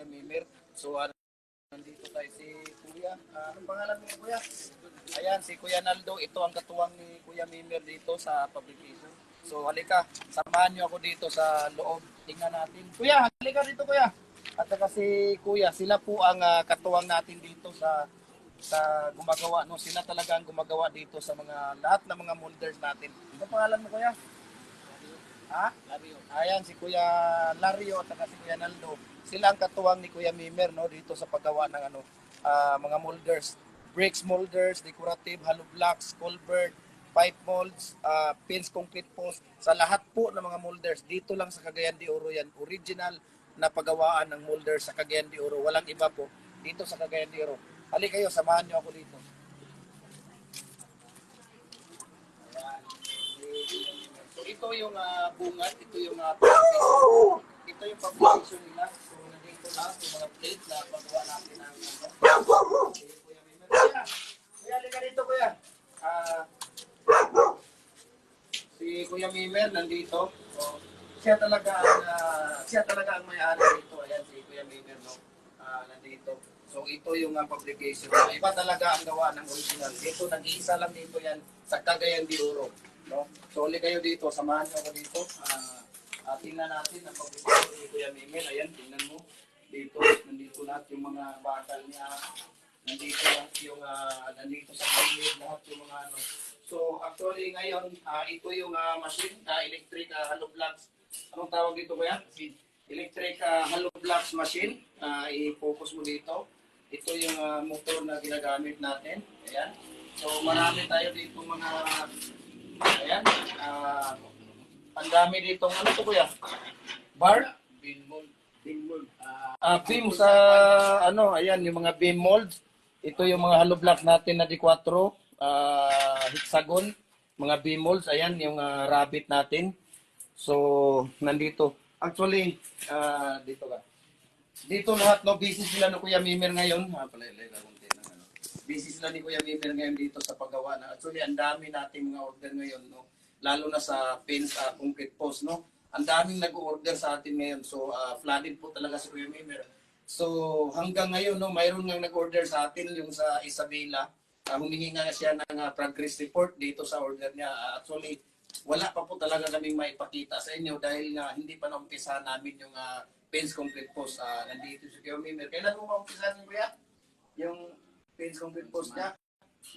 Mimir. So, nandito tayo si Kuya. Anong pangalan mo, Kuya? Ayan, si Kuya Naldo. Ito ang katuwang ni Kuya Mimir dito sa publication. So, halika. Samahan niyo ako dito sa loob. Tingnan natin. Kuya, halika dito, Kuya. At saka si Kuya, sila po ang katuwang natin dito sa gumagawa. No? Sila talaga ang gumagawa dito sa mga lahat ng mga molders natin. Ano pangalan mo, Kuya? Ha? Lario. Ayan, si Kuya Lario at saka si Kuya Naldo. Sila ang katuwang ni Kuya Mimer no, dito sa paggawa ng mga molders. Bricks molders, decorative, hollow blocks, culvert, pipe molds, pins, concrete post. Sa lahat po ng mga molders, dito lang sa Cagayan de Oro yan. Original na paggawaan ng molders sa Cagayan de Oro. Walang iba po dito sa Cagayan de Oro. Halika kayo, samahan niyo ako dito. So ito yung bungat, ito yung ito yung publication nila. So nandito lang yung mga plate na pagawa natin ng Kuya Mimer. Kuya, halika dito Kuya. Si Kuya Mimer nandito. So, siya talaga ang may-ari dito. Ayan si Kuya Mimer no. Nandito. So ito yung publication. Iba talaga ang gawa ng original. Dito nag-iisa lang dito yan sa Cagayan de Oro. No? So ulit kayo dito, samahan nyo ako dito. Tingnan natin ang publication ni Kuya Mimel. Ayan, tingnan mo. Dito, nandito lahat yung mga bakal niya. Nandito lahat yung, nandito sa gilid, lahat yung mga ano. So actually ngayon, ito yung machine, electric hollow blocks. Anong tawag dito Kuya? Electric hollow blocks machine. I-focus mo dito. Ito yung motor na ginagamit natin. Ayan. So marami tayo dito mga ayan. Ang dami dito. Ano ito Kuya? Bar? Beam mold. Beam mold. Beam sa ano, ayan yung mga beam molds. Ito yung mga hollow block natin na D4, hexagon, mga beam molds. Ayan yung rabbit natin. So nandito. Actually, dito ka. Dito lahat no, busy sila no Kuya Mimer ngayon. Busy sila ni Kuya Mimer ngayon dito sa paggawa na. Actually, ang dami nating mga order ngayon no. Lalo na sa pins, concrete post no. Ang daming nag-order sa atin ngayon. So, flooded po talaga si Kuya Mimer. So, hanggang ngayon no, mayroon nang nag-order sa atin yung sa Isabela. Humingi nga siya ng progress report dito sa order niya. Actually, wala pa po talaga kaming maipakita sa inyo dahil nga hindi pa naumpisa namin yung pins concrete post. Nandito si Kuya Mimer. Kailan mo maumpisa niyo Kuya? Yung pins concrete post niya?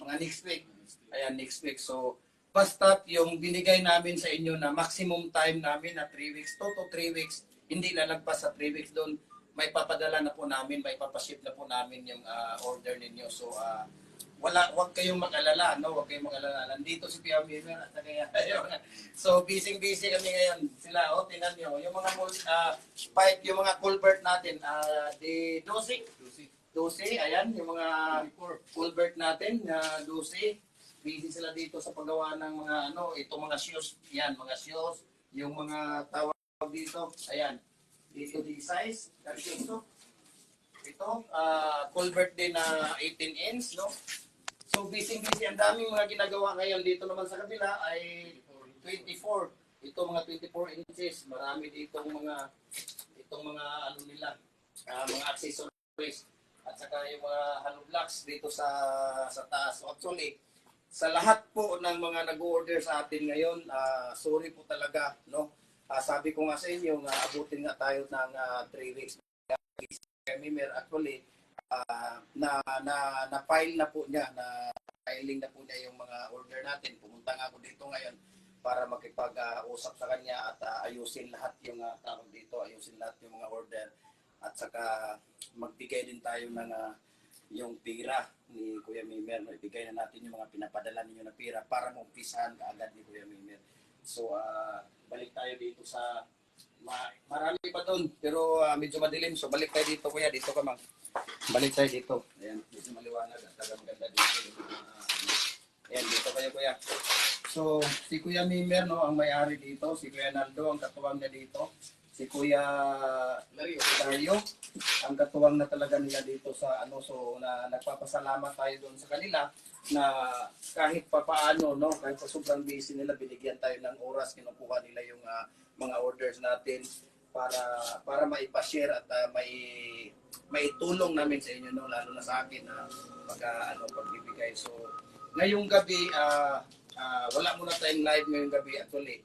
Mga next week. Ayan, next week. So, basta yung binigay namin sa inyo na maximum time namin na 3 weeks, 2 to 3 weeks, hindi lalagpas sa 3 weeks doon, may papadala na po namin, may papaship na po namin yung order ninyo. So, wag kayong mag-alala, no? Wag kayong mag-alala. Nandito si Kuya Mimer at kaya so busy kami ngayon. Sila tingnan niyo, yung mga pipe, yung mga culvert natin, di 12, ayan, yung mga culvert natin na 12. Busy sila dito sa paggawa ng mga itong mga shoes, yan, mga shoes, yung mga tawag dito, ayan. Dito di size, ito, culvert din na 18 inch, no? So busy, ang daming mga ginagawa ngayon. Dito naman sa kabila ay 24. Ito mga 24 inches. Marami ditong mga ano nila, mga accessories. At saka yung mga hollow blocks dito sa taas. So actually, sa lahat po ng mga nag-order sa atin ngayon, sorry po talaga, no? Sabi ko nga sa inyo, abutin nga tayo ng 3 weeks. Actually, na-file na po niya, na-filing na po niya yung mga order natin. Pumunta nga ako dito ngayon para makipag-usap sa kanya at ayusin lahat yung tawag dito, ayusin lahat yung mga order. At saka magbigay din tayo ng yung pira ni Kuya Mimer. Ibigay na natin yung mga pinapadala ninyo na pira para maumpisahan kaagad ni Kuya Mimer. So, balik tayo dito sa marami pa doon, pero medyo madilim. So, balik tayo dito, Kuya. Dito ka, Mang. Balik tayo dito. Ayan, dito maliwanag at maganda dito. Ayan, dito kayo Kuya. So, si Kuya Mimer, no, ang may-ari dito. Si Kuya Naldo, ang katuwang niya dito. Si Kuya Lario, ang katuwang na talaga nila dito sa so nagpapasalamat tayo doon sa kanila na kahit papaano, no, kahit sa sobrang busy nila, binigyan tayo ng oras, kinukuha nila yung mga orders natin. para maipashare at maitulong namin sa inyo, no, lalo na sa akin na pagbibigay. So ngayong gabi wala muna tayong live ngayong gabi. Actually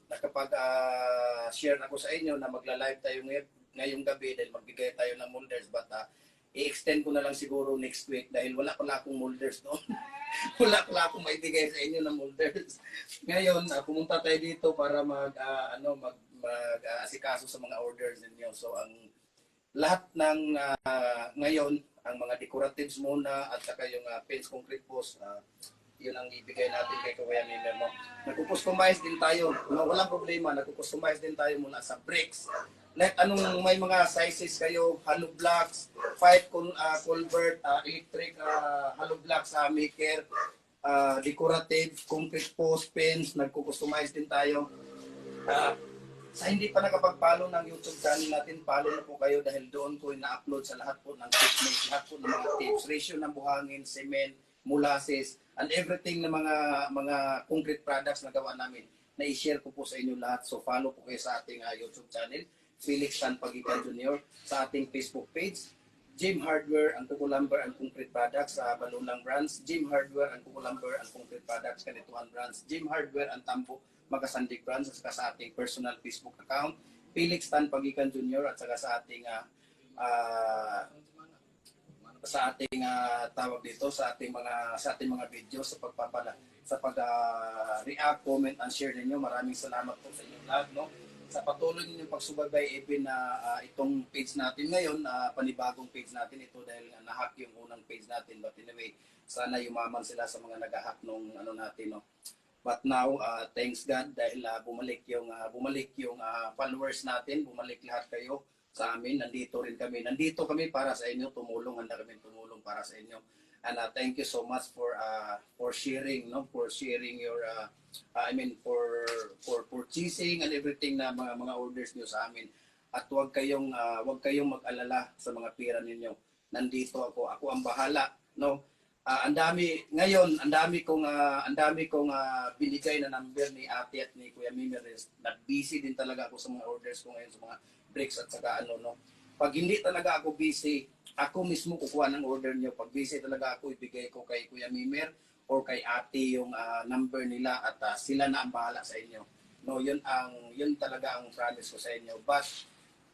nakapag-share ako sa inyo na magla-live tayo ngayong gabi dahil magbigay tayo ng molders, but i-extend ko na lang siguro next week dahil wala pala akong molders doon. Wala pala akong maibigay sa inyo ng molders. Ngayon, pumunta tayo dito para asikaso sa mga orders ninyo. So ang lahat ng ngayon, ang mga decoratives muna at saka yung paints concrete post, yun ang ibigay natin kay Kuya Mimir, no? Nagko-customize din tayo, no? Walang problema, nagko-customize din tayo mula sa bricks. Like anong may mga sizes kayo, hollow blocks, 5 culvert, electric hollow blocks, maker, decorative, concrete post, pins, nagko-customize din tayo. Sa hindi pa nakapag-follow ng YouTube channel natin, follow na po kayo dahil doon ko ina-upload sa lahat po ng techniques, lahat po ng mga tips, ratio ng buhangin, cement, molasses, and everything na mga concrete products na gawa namin, na i-share ko po sa inyo lahat. So follow po kayo sa ating YouTube channel, Felix Tan Pagitan Jr., sa ating Facebook page, Jim Hardware and Kuko Lumber and Concrete Products sa Balulang Brands, Jim Hardware and Kuko Lumber and Concrete Products Kanituan Brands, Jim Hardware and Tambo Magasandig Brands, at saka sa ating personal Facebook account, Felix Tan Pagitan Jr., at saka sa ating tawag dito sa ating mga video sa react, comment and share ninyo. Maraming salamat po sa inyo lahat, no, sa patuloy ninyong pagsubaybay even na itong page natin ngayon, panibagong page natin ito dahil na-hack yung unang page natin, but anyway, sana yumaman sila sa mga nag-hack nung natin, no. But now, thanks God dahil bumalik yung followers natin, bumalik lahat kayo sa amin. Nandito kami para sa inyo, handa kami tumulong para sa inyo. And thank you so much for sharing, no, for sharing your for purchasing and everything na mga orders niyo sa amin. At huwag kayong mag-alala sa mga pera ninyo. Nandito ako ang bahala, no. Ang dami kong binigay na number ni Ate at ni Kuya Mimir. Busy din talaga ako sa mga orders ko ngayon sa mga bricks at saka no. Pag hindi talaga ako busy, ako mismo kukuha ng order niyo. Pag busy talaga ako, ibigay ko kay Kuya Mimir or kay Ate yung number nila at sila na ang bahala sa inyo. No, yun talaga ang promise ko sa inyo. But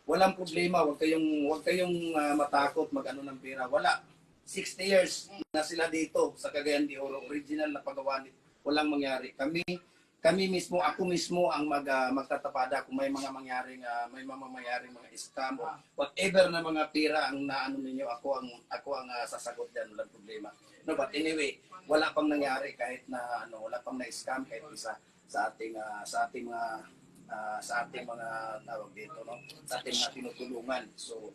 walang problema, wag kayong matakot mag-ano ng pera. Wala. 60 years na sila dito sa Cagayan de Oro, original na paggawa nito. Walang mangyari. Kami mismo, ako mismo ang magtatapada kung may mga mangyaring mga scam o whatever na mga pera ang naano ninyo, ako ang sasagot diyan, walang problema. No, but anyway, wala pang nangyari kahit na wala pang na-scam kahit isa sa ating mga tawag dito, no, sa ating mga tinutulungan. So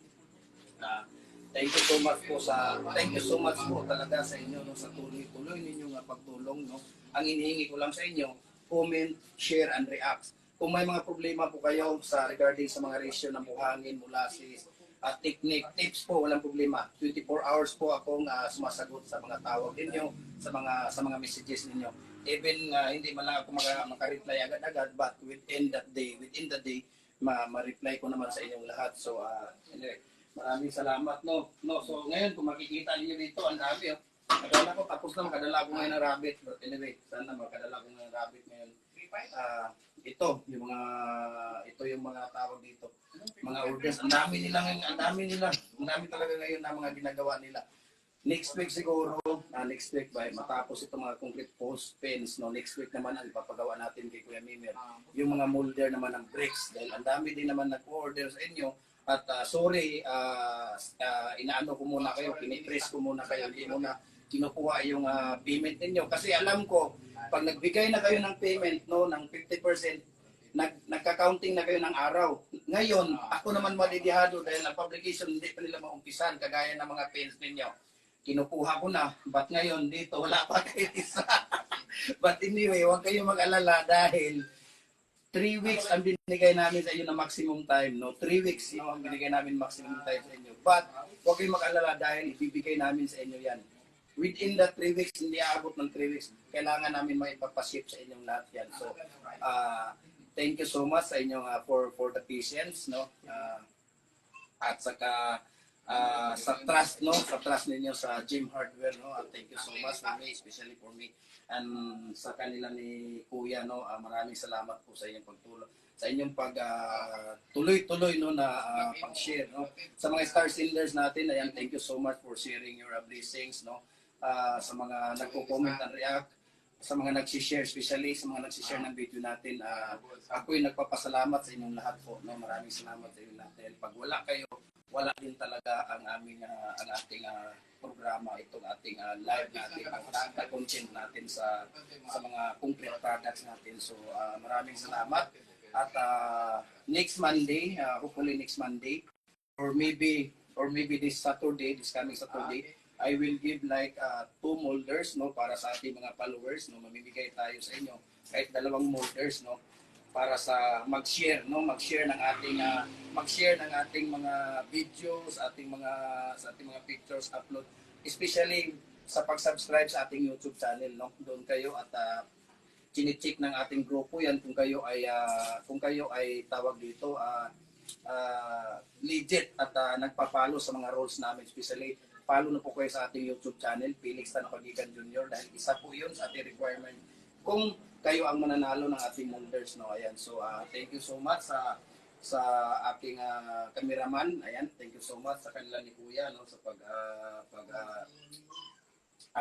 thank you so much po talaga sa inyo, no, sa tuloy ninyong pagtulong, no. Ang hinihingi ko lang sa inyo, comment, share and react. Kung may mga problema po kayo regarding sa mga ratio ng buhangin, molasses, technique, tips po, walang problema. 24 hours po akong sumasagot sa mga tawag ninyo, sa mga messages ninyo. Even hindi man lang ako maka-reply agad-agad, but within the day, ma-reply ko naman sa inyong lahat. So anyway, maraming salamat, no. So ngayon kung makikita niyo dito, ang dami, Akala ko tapos na makadala ko ngayon ng rabbit. But anyway, sana makadala ko ng rabbit ngayon. Ito yung mga tawag dito. Mga orders. Ang dami talaga ngayon na mga ginagawa nila. Next week siguro, next week matapos itong mga concrete post pens, no, next week naman ang ipapagawa natin kay Kuya Mimir. Yung mga molder naman ng bricks dahil ang dami din naman nag-order sa inyo. At sorry, inaano ko muna kayo, pinipress ko muna kayo, hindi muna kinukuha yung payment ninyo. Kasi alam ko, pag nagbigay na kayo ng payment, no, ng 50%, nagka-counting na kayo ng araw. Ngayon, ako naman malidihado dahil ang publication hindi pa nila maumpisan, kagaya ng mga pens ninyo. Kinukuha ko na, but ngayon dito, wala pa kayo isa. But anyway, huwag kayong mag-alala dahil 3 weeks ang binigay namin sa inyo na maximum time, no? 3 weeks yung ang binigay namin maximum time sa inyo. But huwag kayong mag-alala dahil ibibigay namin sa inyo yan. Within the 3 weeks, hindi aabot ng 3 weeks, kailangan namin maipapaship sa inyong lahat yan. So, thank you so much sa inyong for the patience, no? At saka sa trust, no, sa trust ninyo sa Gym Hardware, no. Thank you so much for me, especially for me and sa kanila ni Kuya, no. Maraming salamat po sa inyong pagtulong, sa inyong pag tuloy-tuloy, no, na pag-share, no, sa mga star senders natin. Ayan, thank you so much for sharing your blessings, no. Sa mga nagko-comment and react, sa mga nag-share, especially sa mga nag-share ng video natin, ako'y nagpapasalamat sa inyong lahat po, no. Maraming salamat sa inyong lahat. Pag wala kayo, wala din talaga ang aming ang ating programa, itong ating live natin, ang content natin sa mga concrete products natin. So maraming salamat. At next Monday, hopefully next Monday, or maybe this Saturday, this coming Saturday, I will give like 2 molders, no, para sa ating mga followers, no. Mamimigay tayo sa inyo kahit 2 molders, no, para sa mag-share, no, mag-share ng ating mga videos, sa ating mga pictures upload, especially sa pag-subscribe sa ating YouTube channel, no. Doon kayo at chine-check ng ating grupo yan kung kayo ay tawag dito legit at nagpa-follow sa mga roles namin, especially follow na po kayo sa ating YouTube channel, Felix Tan Pagigan Jr. dahil isa po 'yun sa ating requirement kung kayo ang mananalo ng ating molders, no. Ayan, so thank you so much sa aking cameraman. Ayan, thank you so much sa kanila ni Kuya, no, sa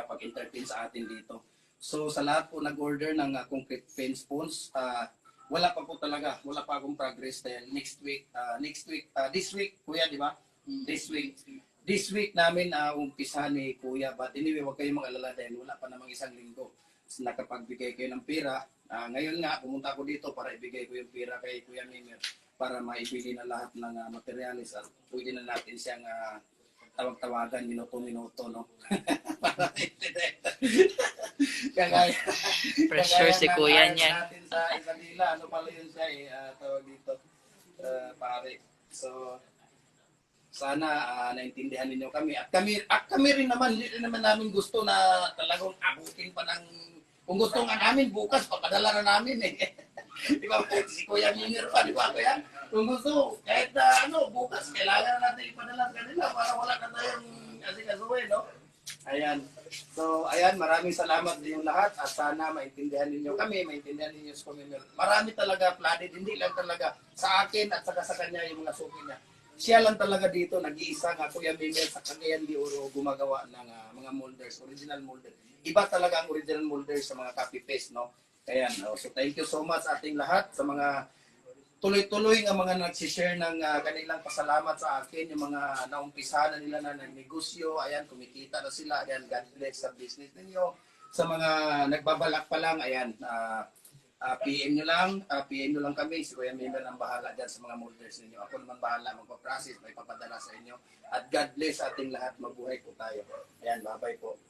pag-entertain sa atin dito. So sa lahat po nag-order ng concrete fence posts, wala pa akong progress dahil this week Kuya, di ba? This week namin umpisa ni Kuya, but anyway, wag kayong mag-alala dahil wala pa namang 1 linggo. Nakapagbigay kayo ng pera. Ngayon nga, pumunta ko dito para ibigay ko yung pera kay Kuya Mimir para maibili na lahat ng materialis at pwede na natin siyang tawag-tawagan minuto-minuto, no? Kagaya Pressure si Kuya niyan. Natin sa Isabela, ano pala yun siya tawag dito, pare. So, sana naintindihan ninyo kami. At kami rin naman, hindi rin naman namin gusto na talagang abutin pa ng, kung gusto nga namin, bukas, papadala na namin eh. Di ba, si Kuya Mimir pa, di ba, Kuya? Kung gusto, kahit bukas, kailangan na natin ipadala sa kanila para wala na tayong asikasuhin, no? Ayan. So, ayan, maraming salamat din yung lahat at sana maintindihan ninyo kami, maintindihan ninyo si Kuya Mimir. Marami talaga flooded, hindi lang talaga sa akin at saka sa kanya yung mga suki niya. Siya lang talaga dito, nag-iisa nga Kuya Mimir sa Cagayan de Oro gumagawa ng mga molders, original molder. Iba talaga ang original molders sa mga copy-paste, no? Ayan, no? So thank you so much ating lahat sa mga tuloy-tuloy ng mga nagsishare ng kanilang pasalamat sa akin, yung mga naumpisa na nila na negosyo, ayan, kumikita na sila, ayan, God bless sa business ninyo. Sa mga nagbabalak pa lang, ayan, PM nyo lang kami, si Kuya Mimir ang bahala dyan sa mga molders ninyo. Ako naman bahala, magpa-process, may papadala sa inyo. At God bless ating lahat, mabuhay po tayo. Ayan, bye-bye po.